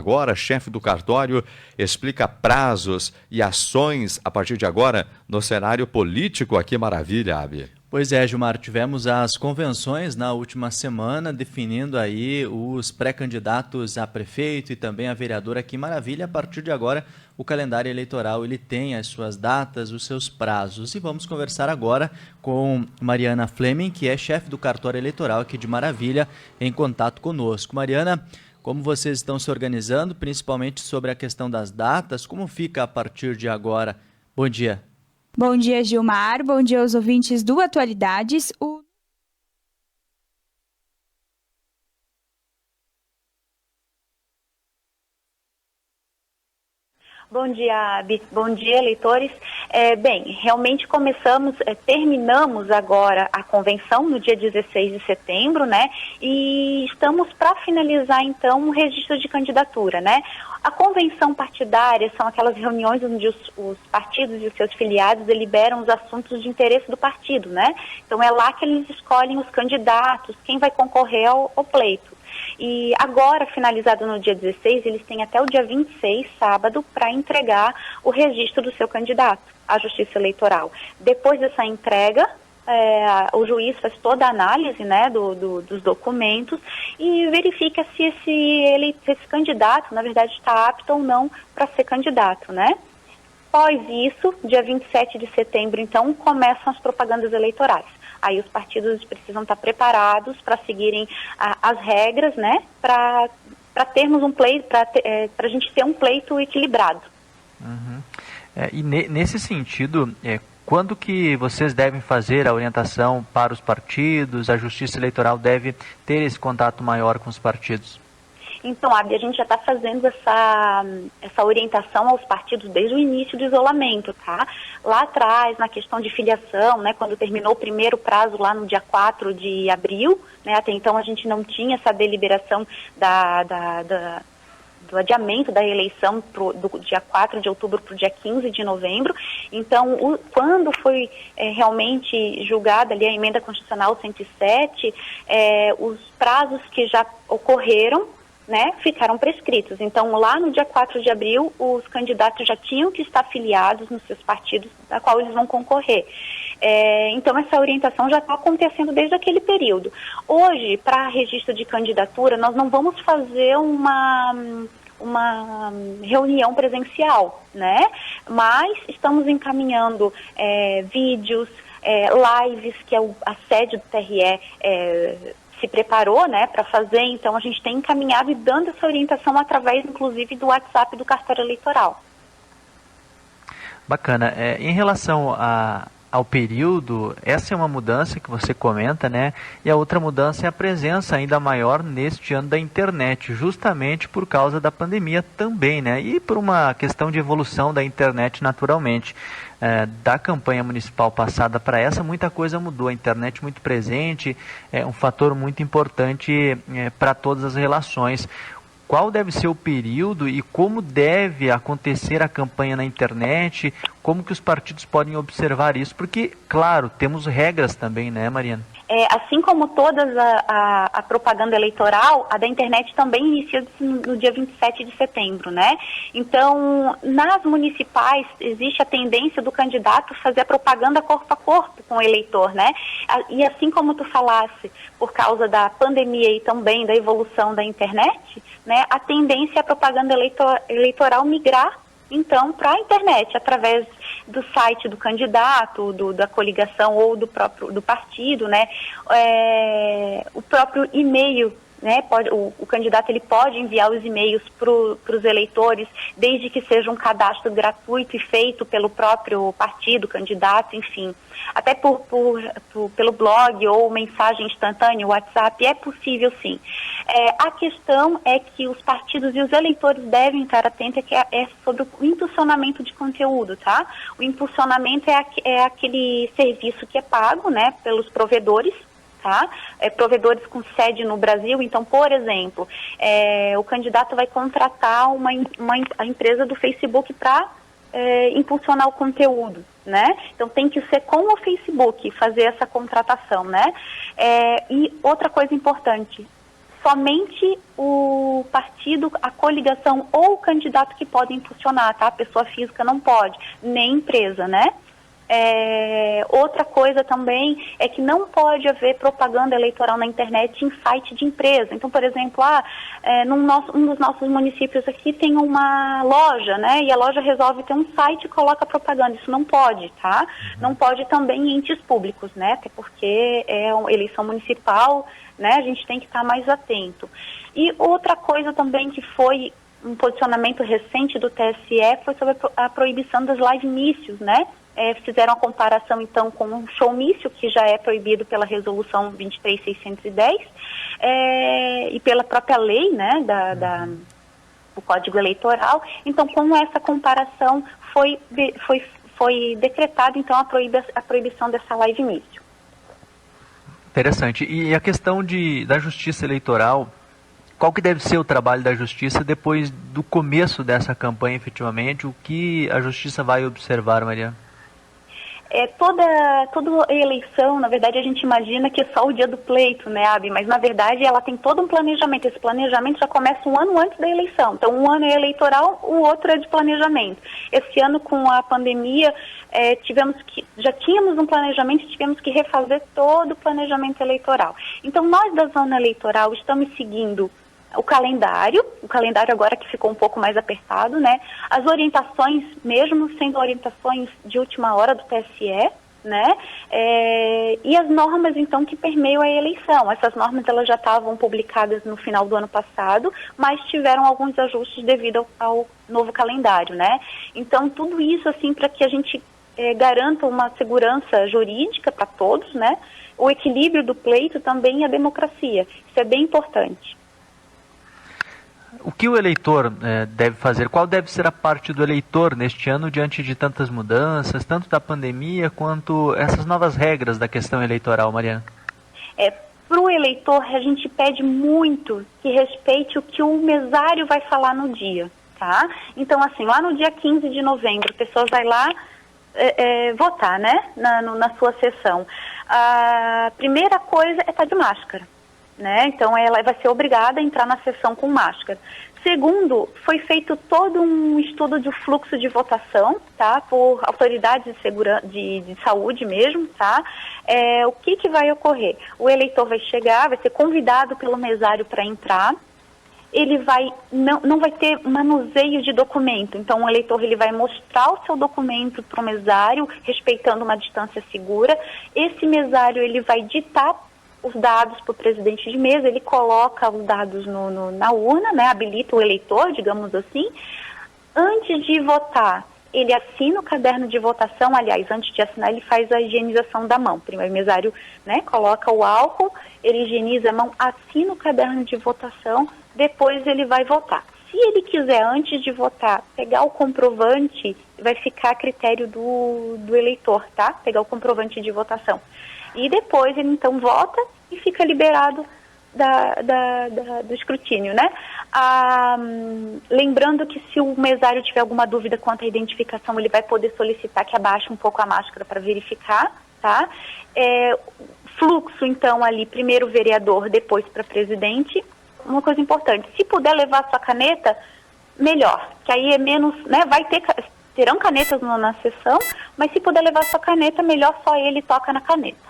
agora, chefe do cartório, explica prazos e ações a partir de agora no cenário político aqui em Maravilha, Abi. Pois é, Gilmar, tivemos as convenções na última semana definindo aí os pré-candidatos a prefeito e também a vereador aqui em Maravilha. A partir de agora, o calendário eleitoral ele tem as suas datas, os seus prazos. E vamos conversar agora com Mariana Fleming, que é chefe do cartório eleitoral aqui de Maravilha, em contato conosco. Mariana, como vocês estão se organizando, principalmente sobre a questão das datas, como fica a partir de agora? Bom dia. Bom dia, Gilmar. Bom dia aos ouvintes do Atualidades. Bom dia, Abi. Bom dia, eleitores. Realmente terminamos agora a convenção no dia 16 de setembro, né? E estamos para finalizar, então, o registro de candidatura, né? A convenção partidária são aquelas reuniões onde os partidos e os seus filiados deliberam os assuntos de interesse do partido, né? Então, é lá que eles escolhem os candidatos, quem vai concorrer ao pleito. E agora, finalizado no dia 16, eles têm até o dia 26, sábado, para entregar o registro do seu candidato à Justiça Eleitoral. Depois dessa entrega, o juiz faz toda a análise, né, dos documentos e verifica se esse candidato, na verdade, está apto ou não para ser candidato, né? Após isso, dia 27 de setembro, então, começam as propagandas eleitorais. Aí os partidos precisam estar preparados para seguirem as regras, né, para termos um pleito, para a gente ter um pleito equilibrado. Uhum. E nesse sentido, quando que vocês devem fazer a orientação para os partidos? A Justiça Eleitoral deve ter esse contato maior com os partidos? Então, Abi, a gente já está fazendo essa orientação aos partidos desde o início do isolamento, tá? Lá atrás, na questão de filiação, né, quando terminou o primeiro prazo lá no dia 4 de abril, né, até então a gente não tinha essa deliberação do adiamento da eleição do dia 4 de outubro para o dia 15 de novembro. Então, quando foi realmente julgada ali a emenda constitucional 107, os prazos que já ocorreram, né, ficaram prescritos. Então, lá no dia 4 de abril, os candidatos já tinham que estar filiados nos seus partidos a qual eles vão concorrer. Então, essa orientação já está acontecendo desde aquele período. Hoje, para registro de candidatura, nós não vamos fazer uma reunião presencial, né? Mas estamos encaminhando vídeos, lives, que a sede do TRE se preparou, né, para fazer. Então a gente tem encaminhado e dando essa orientação através, inclusive, do WhatsApp do cartório eleitoral. Bacana. Em relação ao período, essa é uma mudança que você comenta, né? E a outra mudança é a presença ainda maior neste ano da internet, justamente por causa da pandemia também, né? E por uma questão de evolução da internet naturalmente. Da campanha municipal passada para essa, muita coisa mudou. A internet muito presente, é um fator muito importante para todas as relações. Qual deve ser o período e como deve acontecer a campanha na internet? Como que os partidos podem observar isso? Porque, claro, temos regras também, né, Mariana? Assim como todas a propaganda eleitoral, a da internet também inicia no dia 27 de setembro, né? Então, nas municipais, existe a tendência do candidato fazer a propaganda corpo a corpo com o eleitor, né? E assim como tu falasse, por causa da pandemia e também da evolução da internet, né, a tendência é a propaganda eleitoral migrar, então, para a internet, através do site do candidato, da coligação ou do partido, né? O próprio e-mail, né? O candidato ele pode enviar os e-mails para os eleitores, desde que seja um cadastro gratuito e feito pelo próprio partido, candidato, enfim. Até pelo blog ou mensagem instantânea, WhatsApp, é possível sim. A questão é que os partidos e os eleitores devem estar atentos sobre o impulsionamento de conteúdo, tá? O impulsionamento é aquele serviço que é pago, né, pelos provedores, tá? Provedores com sede no Brasil. Então, por exemplo, o candidato vai contratar a empresa do Facebook para impulsionar o conteúdo, né? Então tem que ser com o Facebook fazer essa contratação, né? E outra coisa importante, somente o partido, a coligação ou o candidato que pode impulsionar, tá? A pessoa física não pode, nem empresa, né? Outra coisa também é que não pode haver propaganda eleitoral na internet em site de empresa. Então, por exemplo, um dos nossos municípios aqui tem uma loja, né? E a loja resolve ter um site e coloca propaganda. Isso não pode, tá? Não pode também em entes públicos, né? Até porque é uma eleição municipal, né? A gente tem que estar mais atento. E outra coisa também que foi um posicionamento recente do TSE foi sobre a proibição das live-mícios, né? Fizeram a comparação, então, com o showmício, que já é proibido pela resolução 23610, e pela própria lei, né, do Código Eleitoral. Então, com essa comparação, foi decretada, então, a proibição dessa live-mício. Interessante. E a questão da Justiça Eleitoral, qual que deve ser o trabalho da Justiça depois do começo dessa campanha, efetivamente? O que a Justiça vai observar, Maria? Toda eleição, na verdade, a gente imagina que é só o dia do pleito, né, Abi? Mas, na verdade, ela tem todo um planejamento. Esse planejamento já começa um ano antes da eleição. Então, um ano é eleitoral, o outro é de planejamento. Esse ano, com a pandemia, já tínhamos um planejamento e tivemos que refazer todo o planejamento eleitoral. Então, nós da zona eleitoral estamos seguindo o calendário agora que ficou um pouco mais apertado, né? As orientações, mesmo sendo orientações de última hora do TSE, né? E as normas, então, que permeiam a eleição. Essas normas, elas já estavam publicadas no final do ano passado, mas tiveram alguns ajustes devido ao novo calendário, né? Então, tudo isso, assim, para que a gente garanta uma segurança jurídica para todos, né? O equilíbrio do pleito também e a democracia. Isso é bem importante. O que o eleitor deve fazer? Qual deve ser a parte do eleitor neste ano diante de tantas mudanças, tanto da pandemia quanto essas novas regras da questão eleitoral, Mariana? Para o eleitor, a gente pede muito que respeite o que o mesário vai falar no dia, tá? Então, assim, lá no dia 15 de novembro, a pessoa vai lá votar, né, na sua sessão. A primeira coisa é estar de máscara, né? Então, ela vai ser obrigada a entrar na sessão com máscara. Segundo, foi feito todo um estudo de fluxo de votação, tá? Por autoridades de saúde mesmo, tá? O que vai ocorrer? O eleitor vai chegar, vai ser convidado pelo mesário para entrar. Ele não vai ter manuseio de documento. Então, o eleitor ele vai mostrar o seu documento para o mesário, respeitando uma distância segura. Esse mesário ele vai ditar os dados para o presidente de mesa, ele coloca os dados na urna, né, habilita o eleitor, digamos assim. Antes de votar, ele assina o caderno de votação. Aliás, antes de assinar, ele faz a higienização da mão. Primeiro, o mesário, né, coloca o álcool, ele higieniza a mão, assina o caderno de votação, depois ele vai votar. Se ele quiser, antes de votar, pegar o comprovante, vai ficar a critério do eleitor, tá? Pegar o comprovante de votação. E depois ele, então, vota e fica liberado do escrutínio, né? Lembrando que se o mesário tiver alguma dúvida quanto à identificação, ele vai poder solicitar que abaixe um pouco a máscara para verificar, tá? Fluxo, então, ali, primeiro vereador, depois para presidente. Uma coisa importante, se puder levar sua caneta, melhor, que aí é menos, né? Terão canetas na sessão, mas se puder levar sua caneta, melhor, só ele toca na caneta.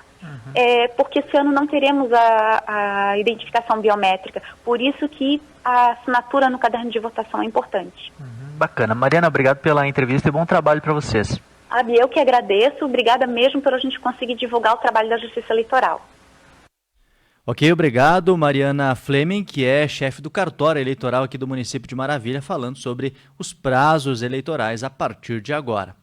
Porque esse ano não teremos a identificação biométrica, por isso que a assinatura no caderno de votação é importante. Bacana. Mariana, obrigado pela entrevista e bom trabalho para vocês. Eu que agradeço, obrigada mesmo por a gente conseguir divulgar o trabalho da Justiça Eleitoral. Ok, obrigado. Mariana Fleming, que é chefe do cartório eleitoral aqui do município de Maravilha, falando sobre os prazos eleitorais a partir de agora.